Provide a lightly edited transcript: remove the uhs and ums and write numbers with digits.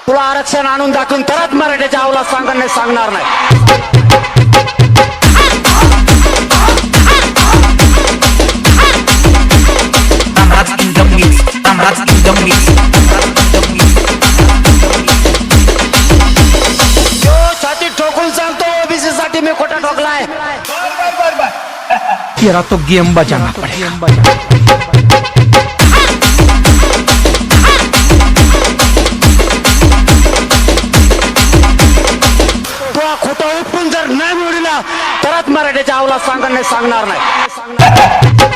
तुला आरक्षण आणून दाखवून तरच मराठीच्या अवलाद सांगणार नाही. छाती ठोकून सांगतो ओबीसी साठी मी खोटा ठोकलाय. तेरा तो गेम बजाना पड़ेगा. खोटा उठून जर नाही मिळला तरच मराठीच्या अवलाद सांगणार नाही.